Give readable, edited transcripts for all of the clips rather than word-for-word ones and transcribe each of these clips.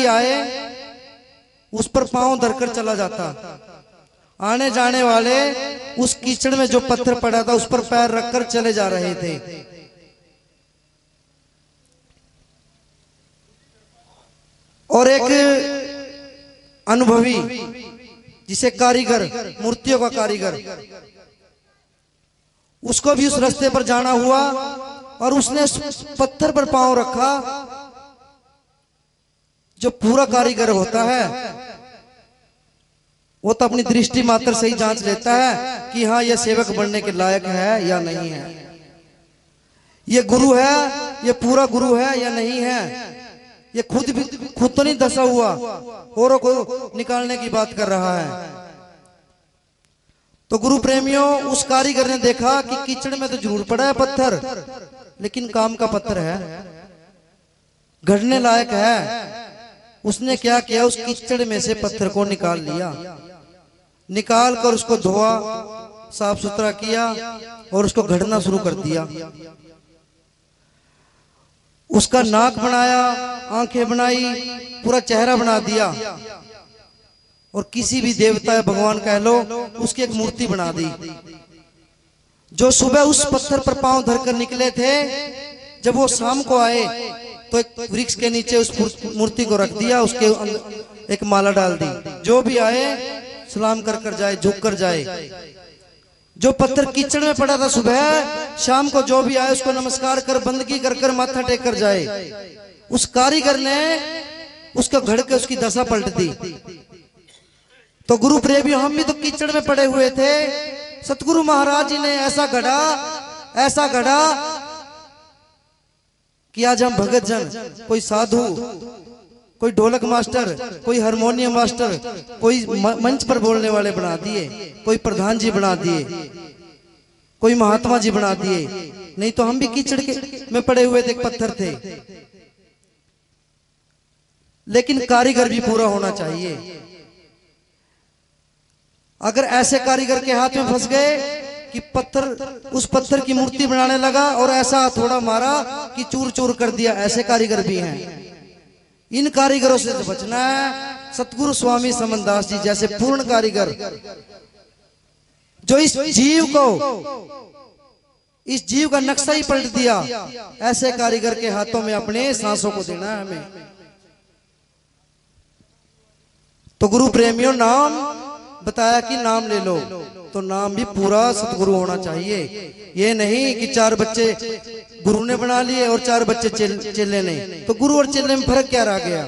आए उस पर पांव धरकर चला जाता। आने जाने वाले उस कीचड़ में जो पत्थर पड़ा था उस पर पैर रखकर चले जा रहे थे। और एक अनुभवी, जिसे कारीगर, मूर्तियों का कारीगर, उसको भी उस रास्ते पर जाना हुआ और उसने उस पत्थर पर पांव रखा। जो पूरा कारीगर होता है वो तो अपनी दृष्टि मात्र से ही जांच लेता है कि हाँ यह सेवक बनने के लायक है या नहीं है, ये गुरु है, ये पूरा गुरु है या नहीं है। ये खुद तो नहीं धंसा हुआ, औरों को निकालने की बात कर रहा है। तो गुरु प्रेमियों, उस कारीगर ने देखा कि कीचड़ में तो जरूर पड़ा है पत्थर, लेकिन काम का पत्थर है, गढ़ने लायक है। उसने क्या किया, उस कीचड़ में से पत्थर को निकाल लिया, निकाल कर उसको धोआ, साफ सुथरा किया और उसको गढ़ना शुरू कर दिया। उसका नाक बनाया, आंखें बनाई, पूरा चेहरा बना दिया और किसी भी देवता या भगवान कह लो उसकी एक मूर्ति बना दी। जो सुबह उस पत्थर पर पांव धरकर निकले थे, जब वो शाम को आए तो एक वृक्ष के नीचे उस मूर्ति को रख दिया, उसके अंदर एक माला डाल दी। जो भी आए सलाम कर कर जाए, झुक कर जाए। जो पत्थर कीचड़ में पड़ा था सुबह, शाम को जो भी आए उसको नमस्कार कर, बंदगी कर कर, माथा टेक कर जाए। उस कारीगर ने उसको घड़ के उसकी दशा पलट दी। तो गुरु प्रेमियों, हम भी तो कीचड़ में पड़े हुए थे, सतगुरु महाराज जी ने ऐसा गढ़ा कि आज हम भगत जन, कोई साधु, कोई ढोलक मास्टर, कोई हारमोनियम मास्टर, कोई मंच पर बोलने वाले बना दिए, कोई प्रधान जी बना दिए, कोई महात्मा जी बना दिए। नहीं तो हम भी कीचड़ में पड़े हुए थे, एक पत्थर थे। लेकिन कारीगर भी पूरा होना चाहिए। अगर ऐसे कारीगर के हाथ में फंस गए कि उस पत्थर की मूर्ति बनाने लगा और ऐसा थोड़ा मारा कि चूर चूर कर दिया, ऐसे कारीगर भी हैं। इन कारीगरों से बचना है। सतगुरु स्वामी समनदास जी जैसे पूर्ण कारीगर, जो इस जीव का नक्शा ही पलट दिया, ऐसे कारीगर के हाथों में अपने सांसों को देना है हमें। तो गुरु प्रेमियों, नाम बताया कि नाम ले लो, तो नाम भी पूरा सतगुरु होना चाहिए। ये नहीं कि 4 बच्चे गुरु ने बना लिए और 4 बच्चे चेले ने। तो गुरु और चेले में फर्क क्या रह गया?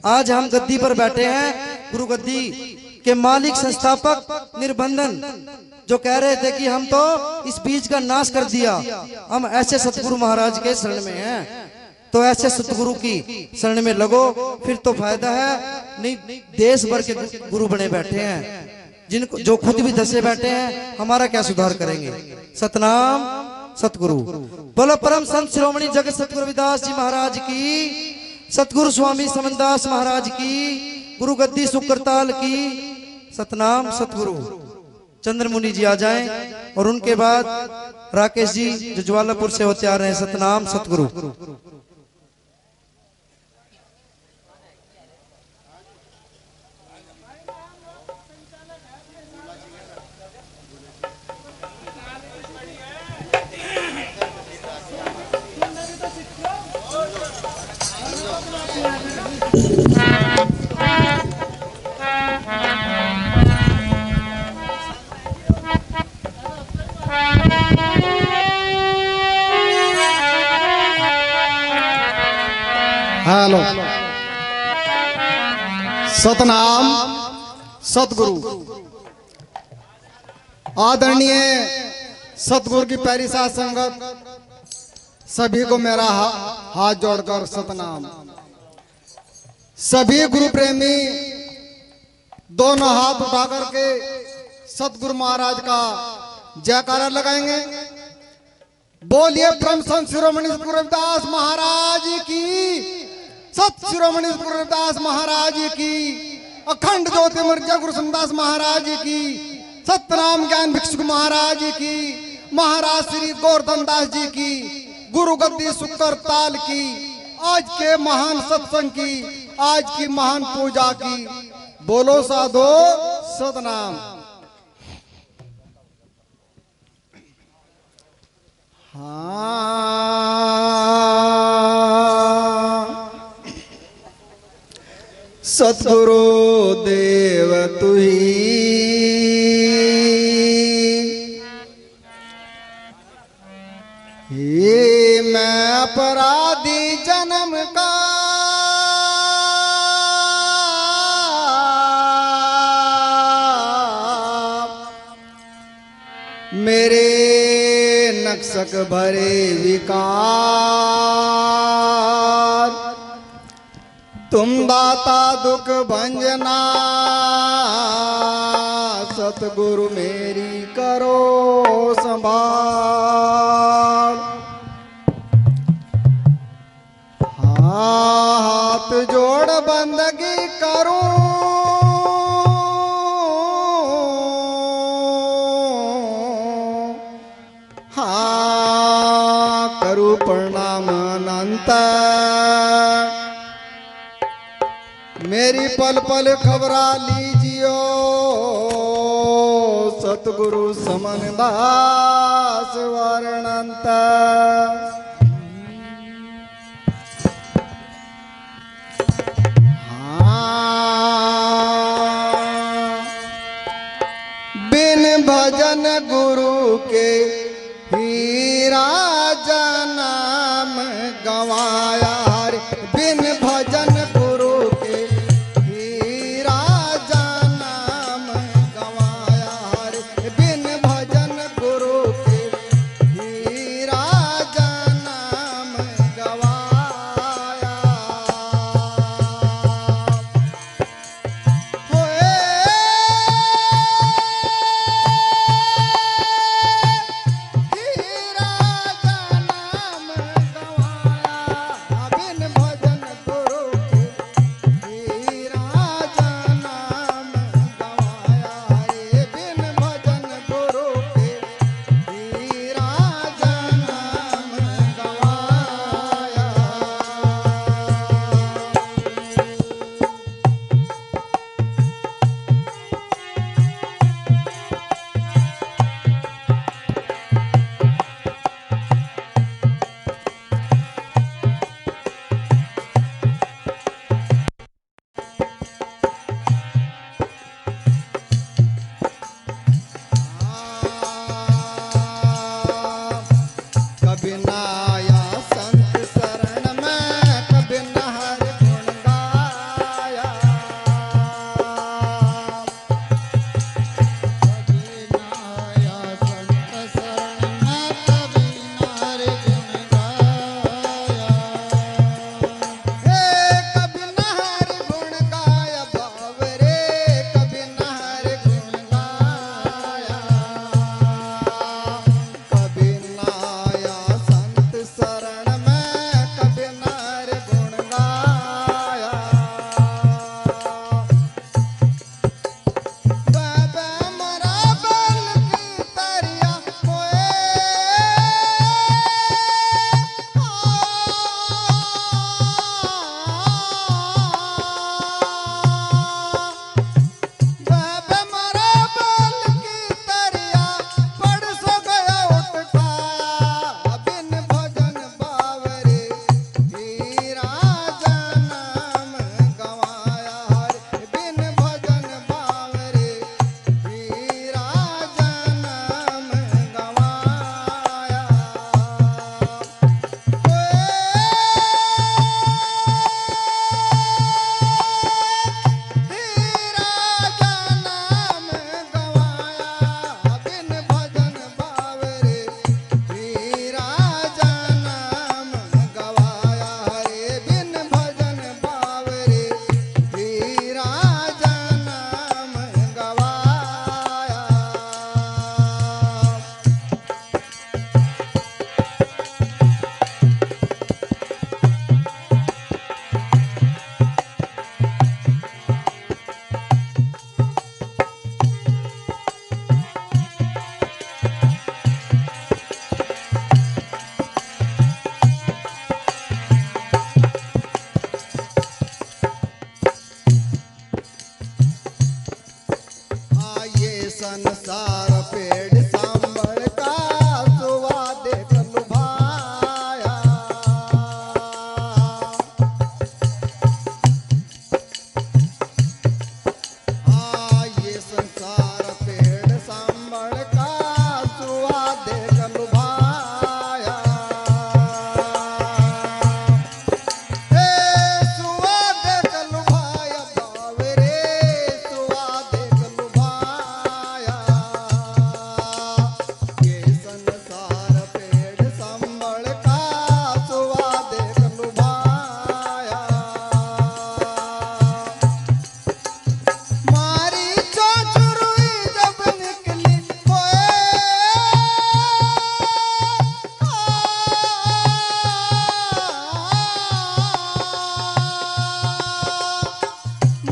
आज हम गद्दी पर बैठे हैं, गुरु गद्दी के मालिक, संस्थापक, निर्बंधन, जो कह रहे थे कि हम तो इस बीज का नाश कर दिया, हम ऐसे सतगुरु महाराज के शरण में हैं। तो ऐसे सतगुरु की शरण में लगो, फिर तो फायदा है। नहीं, देश भर के गुरु बने बैठे हैं, जिनको जो खुद भी धसे बैठे हैं, हमारा क्या सुधार करेंगे? सतनाम सतगुरु। बोलो परम संत शिरोमणि जगत सतगुरु रविदास जी महाराज की, सतगुरु स्वामी समनदास महाराज की, गुरु गद्दी सुकरताल की। सतनाम सतगुरु। चंद्रमुनि जी आ जाएं और उनके बाद राकेश जी जो ज्वालापुर से होते आ रहे हैं। सतनाम सतगुरु। हेलो, सतनाम सतगुरु। आदरणीय सतगुरु की प्यारी साथ संगत, सभी को मेरा हाथ जोड़कर सतनाम। सभी गुरु प्रेमी दोनों हाथ उठा करके सतगुरु महाराज का जयकारा लगाएंगे। बोलिए परम संत शिरोमणि सतगुरु रविदास महाराज की, सत शिरोमणि सतगुरु रविदास महाराज की, अखंड ज्योति मर्जा गुरु समदास महाराज की, सतनाम ज्ञान भिक्षुक महाराज की, महाराज श्री गोवर्धन दास जी की, गुरु गद्दी सुकरताल की, आज के महान सत्संग की आज की महान पूजा की। बोलो साधो सतनाम। हाँ सतगुरु देव तुही हे मैं अपराधी जन्म का मेरे नक्सक भरे विकार तुम दाता दुख भंजना सतगुरु मेरी करो संभाल। हाँ हाथ जोड़ बंदगी करूं हाँ करूं प्रणाम अनंत मेरी पल पल खबरा लीजियो सतगुरु समन दास वर्णंत। बिन भजन गुरु के हीरा जन्म गवाया रे बिन भजन गुरु के हीरा जन्म गवाया रे बिन भजन गुरु के हीरा जन्म गवाया होए संसार पेड़ सांभर का सुवा देख लुभाया। हाँ ये संसार पेड़ सांभर का सुवा देख लुभाया। हे सुवा देख लुभाया बावरे, सुवा देख लुभाया। ये संसार पेड़ सांभर का सुवा देख लुभाया। मारी चोचुरुई जब निकली होए,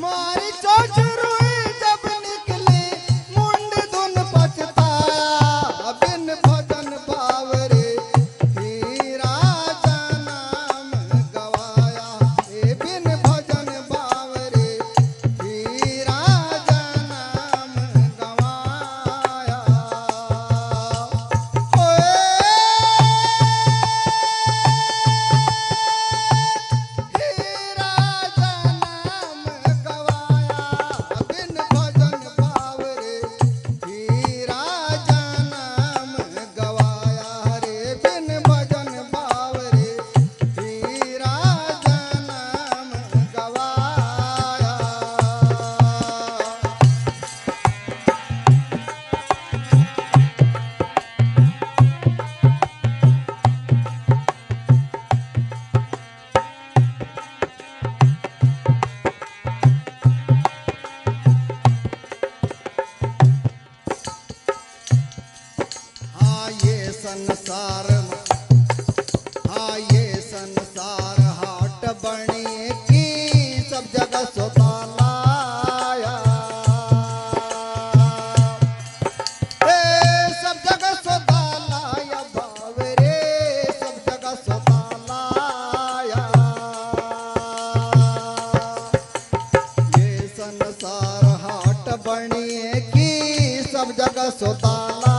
मारी चोचुरुई जब निकली मुंड धुन पछताया। बिन भजन बावरे हीरा नाम गवाया। ए बिन भजन बावरे हीरा नाम गवाया। ओए हीरा नाम गवाया। बिन भजन बावरे हीरा नाम गवाया। रे बिन भजन बावरे हीरा नाम गवाया। हाँ ये संसार, हाँ ये संसार हाट बनी की सब जगह सोतालाया। ए सब जगह सोतालाया बावरे, सब जगह सोतालाया। ये संसार हाट बनी की सब जगह सोतालाया।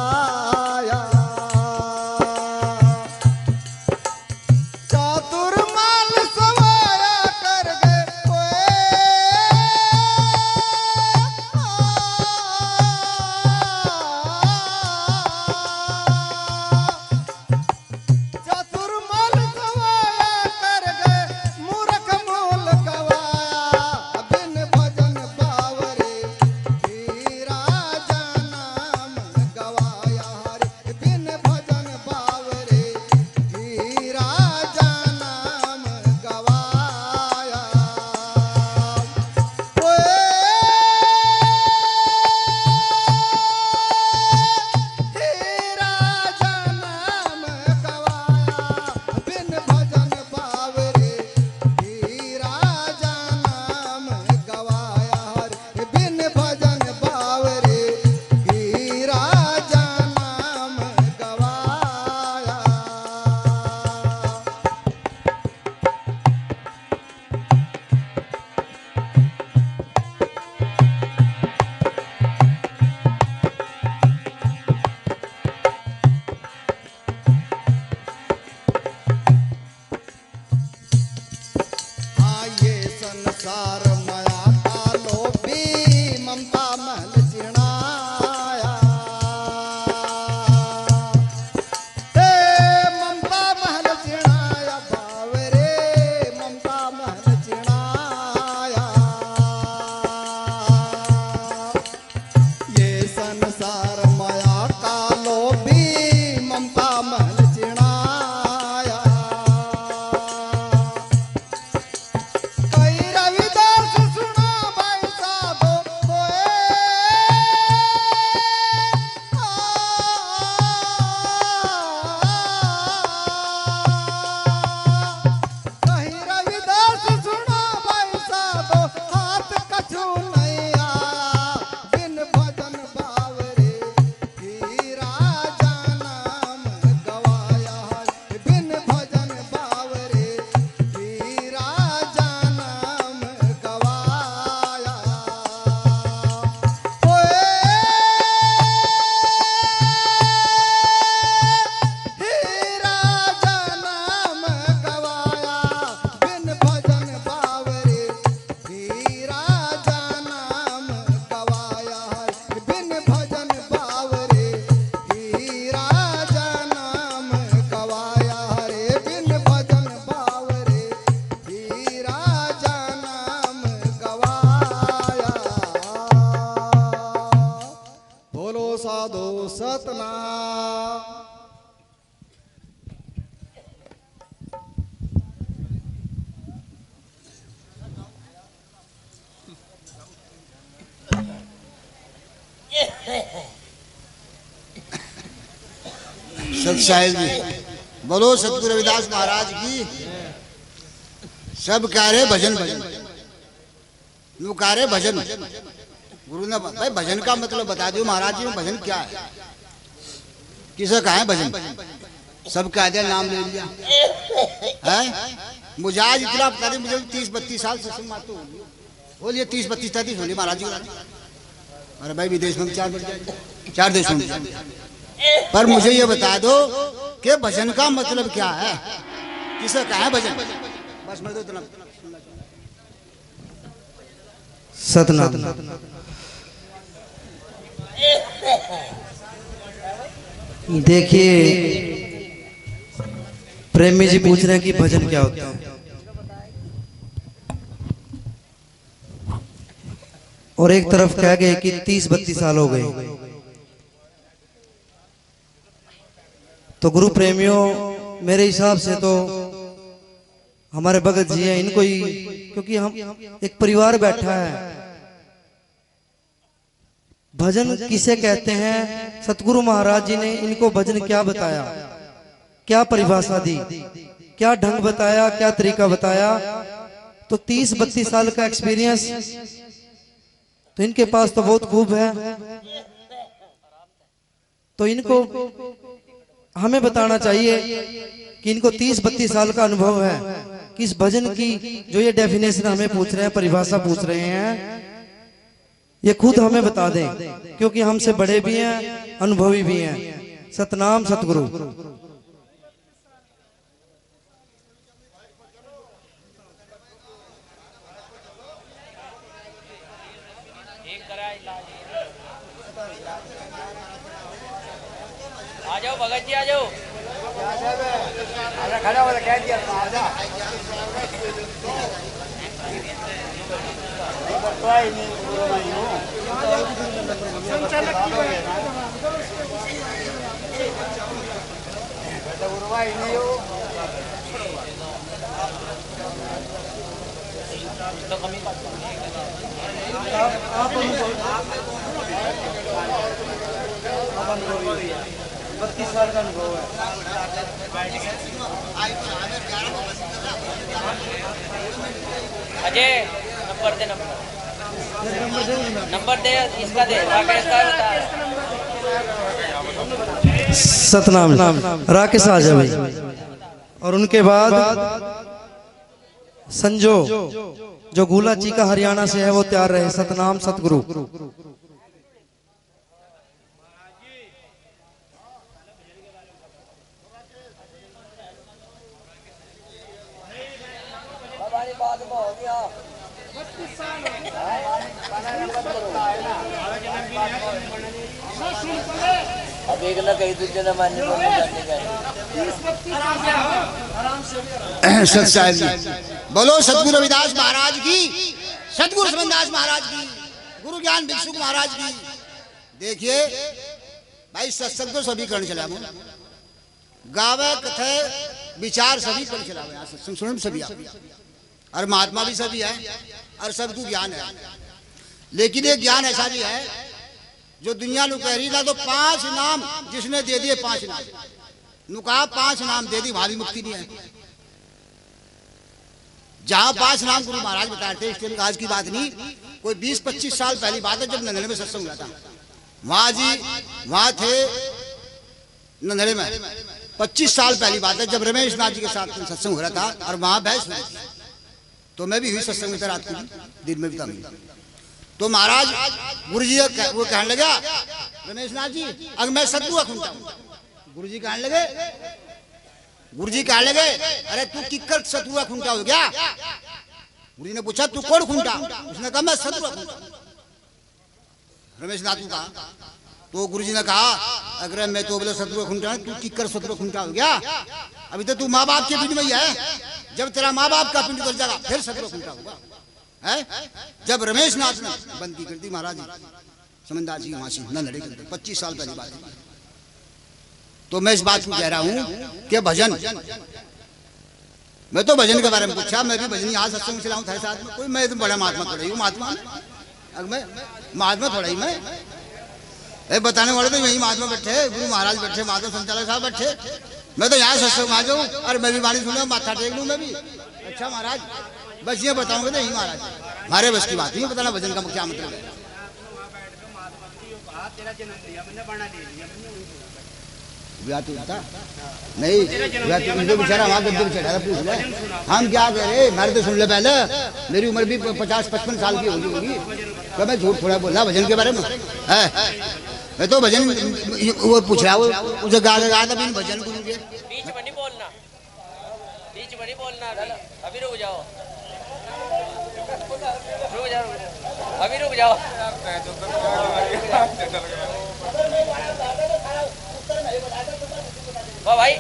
चातुर माल सवाया कर गए चातुर माल सवाया कर गए मूर्ख मूल गवाया। बिन भजन बावरे हीरा नाम सतनाम। सत साहिब जी बोलो सतगुरु रविदास महाराज की। सब कह रहे भजन भजन, यू कह रहे भजन। गुरु ने भाई भजन का मतलब बता दो महाराज जी, भजन क्या है? किसे कहा है भजन? सब कह दिया, नाम ले लिया है। मुझे आज इतना पता नहीं, मुझे 30-32 साल से बोलिए 30-32-33 होली महाराज जी। अरे भाई विदेश में 4 देशों में। पर मुझे ये बता दो कि भजन का मतलब क्या है? किसे कहा है भजन? बस मैं तो इतना सतनाम। देखिए प्रेमी जी पूछ रहे हैं कि भजन क्या होता है, और एक तरफ कह गए कि 30-32 साल हो गए। तो गुरु प्रेमियों, मेरे हिसाब से तो हमारे भगत जी हैं, इनको ही, क्योंकि हम एक परिवार बैठा है। भजन किसे कहते हैं? सतगुरु महाराज जी ने इनको भजन क्या बताया, क्या परिभाषा दी, क्या ढंग बताया, क्या तरीका बताया। तो 30-32 साल का एक्सपीरियंस तो इनके पास तो बहुत खूब है। तो इनको हमें बताना चाहिए कि इनको 30-32 साल का अनुभव है कि इस भजन की जो ये डेफिनेशन हमें पूछ रहे हैं, परिभाषा पूछ रहे हैं, ये खुद हमें बता दें, क्योंकि हमसे बड़े भी हैं, अनुभवी भी हैं। सतनाम सतगुरु। आ जाओ भगत जी, आ जाओ। खड़ा हो कह दिया बत्तीस साल का अनुभव है। अजय नंबर दे, नंबर दे, इसका दे, राकेश का बता। सतनाम राकेश आजा भाई। और उनके बाद संजो जो गुला चीका हरियाणा से है, वो तैयार रहे। सतनाम सतगुरु। अब एक ना कहीं दूसरे ना मानने सत साहिब जी बोलो सतगुरु रविदास महाराज की, सतगुरु समनदास महाराज की, गुरु ज्ञान भिक्षुक महाराज की। देखिए भाई सत्संग तो सभी करने चला, गावे कथे विचार सभी करने चला, यहाँ सत्संग सुन सभी आप, और महात्मा भी सभी है, और सबको ज्ञान है। लेकिन ये ज्ञान ऐसा भी है जो दुनिया नु कह रही था, तो 5 नाम जिसने दे दिए, 5 नाम नु कहा 5 नाम दे दी, भावी मुक्ति नहीं है। जहां 5 नाम गुरु महाराज बताए थे, इसके लिए आज की बात नहीं, कोई 20-25 साल पहली बात है, जब नंदड़े में सत्संग हुआ था। वहां थे नंदड़े में 25 साल पहली बात है, जब रमेश नाथ जी के साथ सत्संग हो रहा था, और वहां बहस हुई। तो मैं भी हुई सत्संग में, रात को दिन में भी था। तो महाराज गुरु जी वो कहने लगा, रमेश नाथ जी अगर मैं सतगुरु खुंटा, गुरु जी कहने लगे, अरे तू किक्कर सतगुरु खुंटा हो गया? गुरु जी ने पूछा तू कौन खुंटा? उसने कहा मैं सतगुरु खुंटा। रमेश नाथ ने कहा, तो गुरु जी ने कहा अगर मैं तो बोले सतगुरु खुंटा, तू किक्कर सतगुरु खुंटा हो गया? अभी तो तू माँ बाप के पिंड में ही है, जब तेरा माँ बाप का पिंड कर जाएगा फिर सतगुरु खुंटा होगा। है जब रमेश नाथ ने बंदी कर दी महाराज समनदास जी वहां से नंदड़े के अंदर, 25 साल पहली बात है। तो मैं इस बात को कह रहा हूं कि भजन, मैं तो भजन के बारे में पूछा, मैं भी भजन यहाँ सत्संग चलाऊं थारे साथ में, कोई मैं तो बड़ा महात्मा थोड़ा ही हूँ, महात्मा मैं महात्मा थोड़ा ही मैं बताने वाले तो यही महात्मा बैठे, गुरु महाराज बैठे, महात्मा संचालक साहब बैठे, मैं तो यहाँ सत्संग आ जाऊँ और मैं भी वाणी सुनूँ, माथा टेक लूँ मैं भी। अच्छा महाराज, बस ये बताऊंगे तो यही महाराज, हमारे बस की बात नहीं बताना भजन का क्या मतलब है। नहीं बेचारा वहाँ गद्दे पे चढ़ा था, पूछ ले हम क्या कह रहे, हमारे तो सुन ले पहले, मेरी उम्र भी 50-55 साल की होगी, तो मैं झूठ थोड़ा बोला भजन के बारे में है। मैं तो भजन वो पूछ रहा हूँ, उसे गा गा था भजन गुरु के। बीच में नहीं बोलना, बीच में नहीं बोलना, अभी रुक जाओ, रुक जाओ, अभी रुक जाओ। वाह भाई,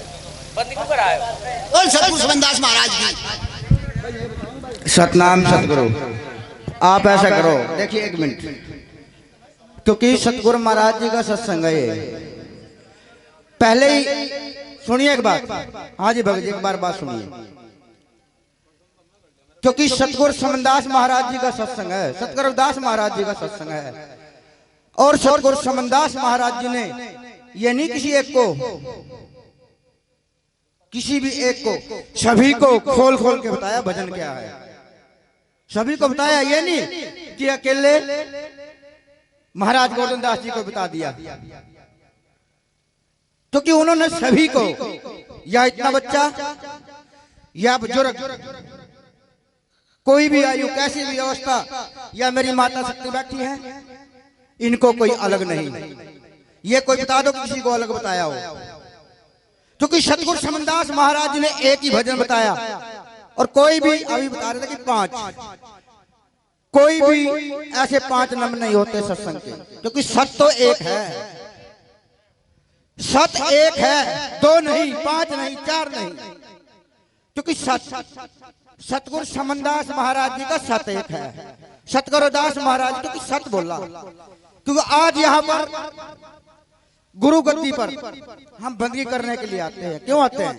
बंद क्यों करा है? और सतगुरु समनदास महाराज की सतनाम सतगुरु। आप ऐसा करो, देखिए 1 मिनट, क्योंकि सतगुरु महाराज जी का सत्संग है ये। पहले ही सुनिए एक बात, हाँ जी भगत जी एक बार बात सुनिए, क्योंकि सतगुरु समनदास महाराज जी का सत्संग है, सतगुरु दास महाराज जी का सत्संग है। और सतगुरु समनदास महाराज जी ने ये नहीं किसी एक को, किसी भी एक को, सभी को खोल खोल के बताया भजन क्या है, सभी को बताया। ये नहीं कि अकेले महाराज गोविंद दास जी को बता दिया, क्योंकि उन्होंने सभी को, या इतना बच्चा या बुजुर्ग, कोई भी आयु कैसी भी अवस्था, या मेरी माता शक्ति बैठी है, इनको कोई अलग नहीं, ये कोई बता दो किसी को अलग बताया हो। क्योंकि सतगुरु समनदास महाराज जी ने एक ही भजन बताया, और कोई भी अभी बता रहे थे कि 5, कोई भी ऐसे 5 नाम नहीं होते सत्संग के, क्योंकि सत तो एक है, सत एक है, 2 नहीं, 5 नहीं, 4 नहीं, क्योंकि सतगुरु समनदास महाराज जी का सत एक है, सतगुरु दास महाराज क्योंकि सत बोला। क्योंकि आज यहाँ पर गुरु गद्दी पर हम बंदगी करने के लिए आते हैं। क्यों आते हैं?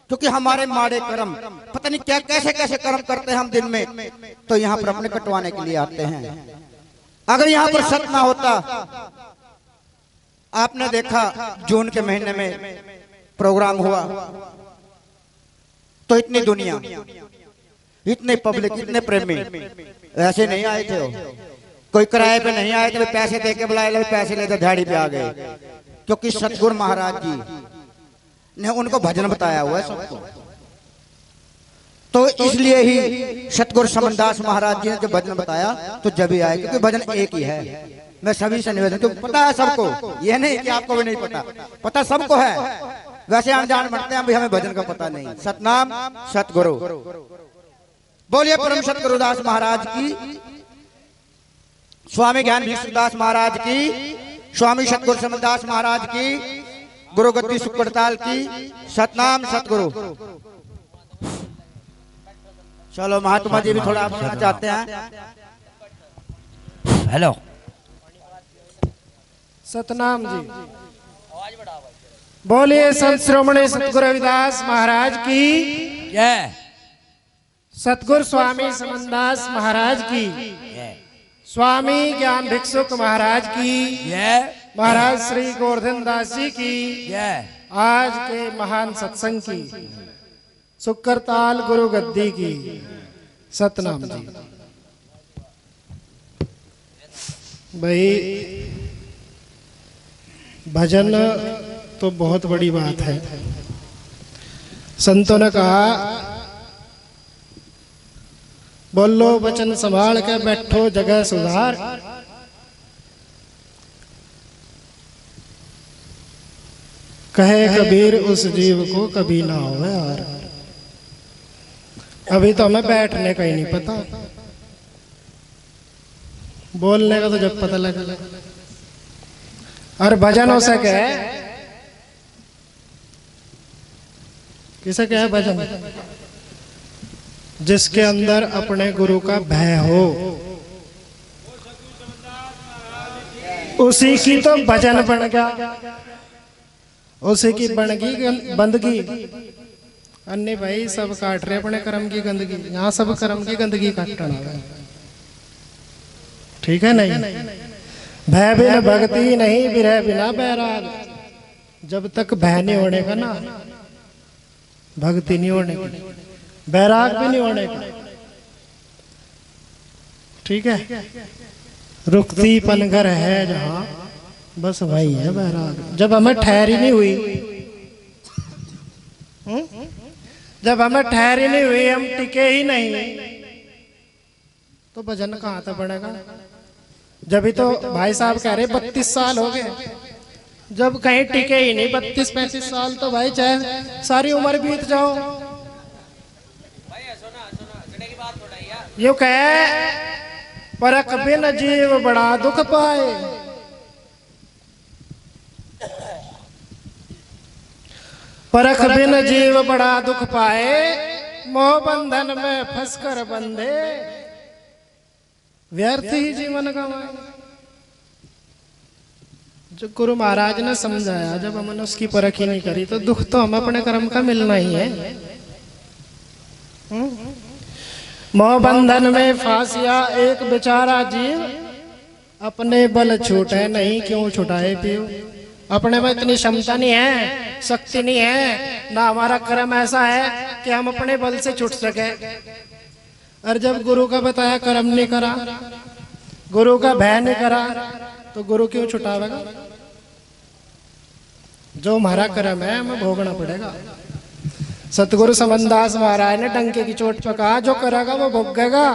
क्योंकि हमारे माड़े कर्म, पता नहीं क्या कैसे कैसे कर्म करते हैं हम दिन में, तो यहाँ पर अपने कटवाने के लिए आते हैं। अगर यहाँ पर सत ना होता, आपने देखा जून के महीने में प्रोग्राम हुआ, तो इतनी दुनिया, इतने पब्लिक, इतने प्रेमी ऐसे नहीं आए थे, कोई किराए पे नहीं आए थे, पैसे दे के बुलाए, पैसे लेते झाड़ी पे आ गए, क्योंकि सतगुरु महाराज जी ने उनको भजन बताया हुआ है सबको। तो इसलिए ही सतगुरु समनदास महाराज जी ने जब भजन बताया तो जब ही आए, क्योंकि भजन एक ही है। मैं सभी से निवेदन, तो पता है सबको, यह नहीं कि आपको भी नहीं पता, पता सबको है। वैसे हम जान बढ़ते हैं, हमें भजन का पता नहीं। सतनाम सतगुरु, बोलिए परम सतगुरुदास महाराज की, स्वामी ज्ञान भिक्षुदास महाराज की, स्वामी सतगुरु समनदास महाराज की, गुरु गद्दी सुखड़ताल की। सतनाम सतगुरु। चलो महात्मा जी भी थोड़ा बोलना चाहते हैं। हेलो, सतनाम जी, बोलिए संत श्रोमणी सतगुरु रविदास महाराज की जय, सतगुरु स्वामी समनदास महाराज की, स्वामी ज्ञान भिक्षुक महाराज की जय, महाराज श्री गोवर्धन दास जी की जय, आज के महान सत्संग की, सुखकरताल गुरु गद्दी की। सतनाम जी। भाई भजन तो बहुत बड़ी बात है। संतों ने कहा, बोलो वचन संभाल के बैठो जगह सुधार। कहे कबीर उस जीव को कभी ना हो यार। अभी तो हमें बैठने का ही नहीं पता, बोलने का तो जब पता लगे। और भजन हो सके, किसे कहे भजन? जिसके अंदर अपने गुरु का भय हो, उसी की तो भजन बन गया। उसी की बनगी बंदगी। अन्य भाई सब काट रहे अपने कर्म की गंदगी, यहाँ सब कर्म की गंदगी काटना है, ठीक है नहीं। भय बिना भक्ति नहीं, विरह बिना बैराग। जब तक भय नहीं होने का ना, भक्ति नहीं होने की, बैराग भी नहीं होने का, ठीक है। रुकती पनगर है जहां, बस वही है बैराग। जब हमें ठहरी नहीं हुई, जब हमें ठहरी नहीं हुई, हम टिके ही नहीं, तो भजन कहाँ तक बढ़ेगा। जब ही तो भाई साहब कह रहे 32 साल हो गए, जब कहीं टिके ही नहीं 32-35 साल, तो भाई चाहे सारी उम्र बीत जाओ। यो कहे परख बिन जीव बड़ा दुख पाए, परख बिन जीव बड़ा दुख पाए, मोह बंधन में फंसकर बंधे, व्यर्थ ही जीवन गंवाए। जो गुरु महाराज ने समझाया, जब हमने उसकी परख ही नहीं करी, तो दुख तो हम अपने कर्म का मिलना ही है। मोह बंधन में फांसिया एक बेचारा जीव, अपने बल छूटे नहीं क्यों छुटाए पीव। अपने में इतनी क्षमता नहीं है, शक्ति नहीं है, ना हमारा कर्म ऐसा है कि हम अपने बल से छूट सके। और जब गुरु का बताया कर्म नहीं करा, गुरु का भय नहीं करा, तो गुरु क्यों छुटावेगा। जो हमारा कर्म है हमें भोगना पड़ेगा। सतगुरु समनदास महाराज ने डंके की चोट पर कहा, जो करेगा वो भोगेगा।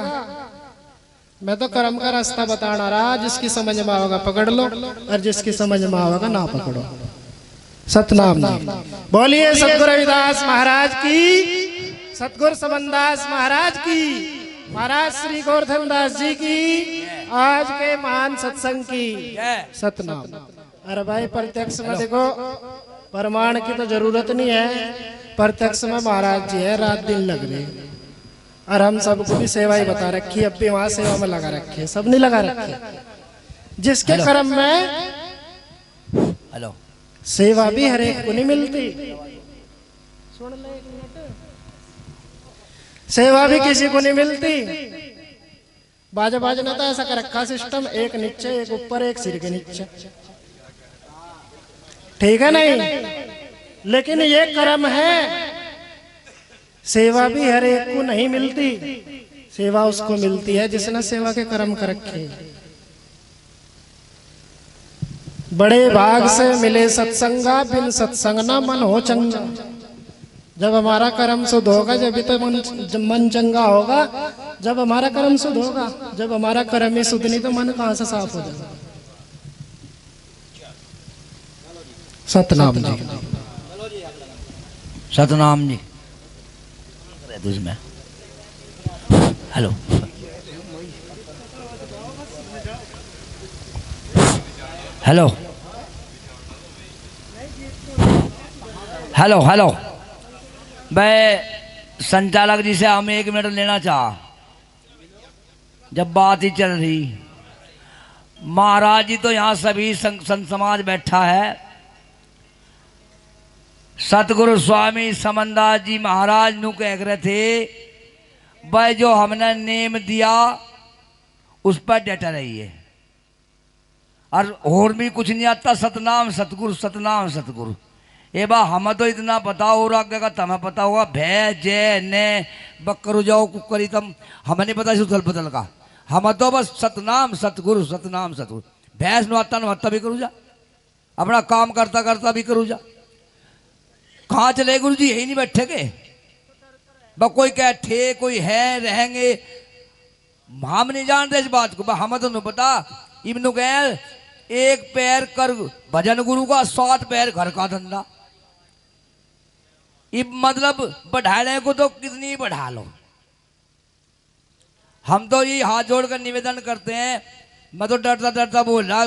मैं तो कर्म का रास्ता बताना रहा, जिसकी समझ में आओगा पकड़ लो, और जिसकी समझ में आओगा ना पकड़ो। सतनाम जी। बोलिए सतगुरु रविदास महाराज की, सतगुरु समनदास महाराज की, महाराज श्री गोवर्धन दास जी की, आज के महान सत्संग की सतनाम। अरे भाई प्रत्यक्ष में देखो, प्रमाण की तो जरूरत नहीं है, प्रत्यक्ष में महाराज जी है, रात दिन लग रहे, और हम सबको भी सेवा ही बता रखी, अब भी वहां सेवा में लगा रखे, सब नहीं लगा रखे। जिसके कर्म में हेलो सेवा भी हर एक को नहीं मिलती, सेवा भी किसी को नहीं मिलती। बाजा बाज ने तो ऐसा कर रखा सिस्टम, एक नीचे एक ऊपर, एक सिर के नीचे, ठीक है नहीं। लेकिन ये कर्म है, सेवा भी हर एक को नहीं मिलती, सेवा उसको मिलती है जिसने सेवा के कर्म कर रखे। बड़े भाग से मिले सत्संगा, बिन सत्संग ना मन हो चंगा। जब हमारा कर्म शुद्ध होगा, जब तो मन चंगा होगा, जब हमारा कर्म शुद्ध होगा। जब हमारा कर्म ही शुद्ध नहीं, तो मन कहां से साफ हो जाएगा। सतनाम जी, सतनाम जी। तुझमें हेलो हेलो हेलो हेलो मैं संचालक जी से हम 1 मिनट लेना चाह। जब बात ही चल रही, महाराज जी तो यहाँ सभी संत समाज बैठा है। सतगुरु स्वामी समनदास जी महाराज नु कह रहे थे, भाई जो हमने नेम दिया उस पर डटे रहिए, और भी कुछ नहीं आता। सतनाम सतगुरु, सतनाम सतगुरु। ए बा हमें तो इतना पता हो रहा कि तुम्हें पता होगा, भय जय ने बकरू जाओ कुकरी तम, हमें नहीं पता उथल पुथल का। हमें तो बस सतनाम सतगुरु, सतनाम सतगुरु। भैंस न आता न भी करूँ जा, अपना काम करता करता भी करूँ जा। कहाँ चले गुरु जी, यही नहीं बैठे के बस कोई कह ठे कोई है रहेंगे, हम नहीं जानते इस बात को। हमें तो नहीं पता। इब्न गैल 1 पैर कर भजन गुरु का, 7 पैर घर का धंधा। इब मतलब बढ़ाने को तो कितनी बढ़ा लो। हम तो ये हाथ जोड़कर निवेदन करते हैं। मैं तो डरता डरता बोल रहा,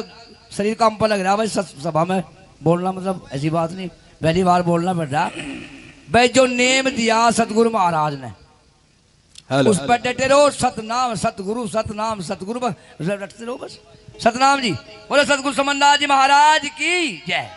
शरीर कंप लग रहा भाई सभा में बोलना, मतलब ऐसी बात नहीं, पहली बार बोलना पड़ रहा। भाई जो नेम दिया सतगुरु महाराज ने, उस पर डटे रहो। सतनाम सतगुरु, सतनाम सतगुरु, बस रटते रहो बस। सतनाम जी। बोलो सतगुरु समनदास जी महाराज की जय।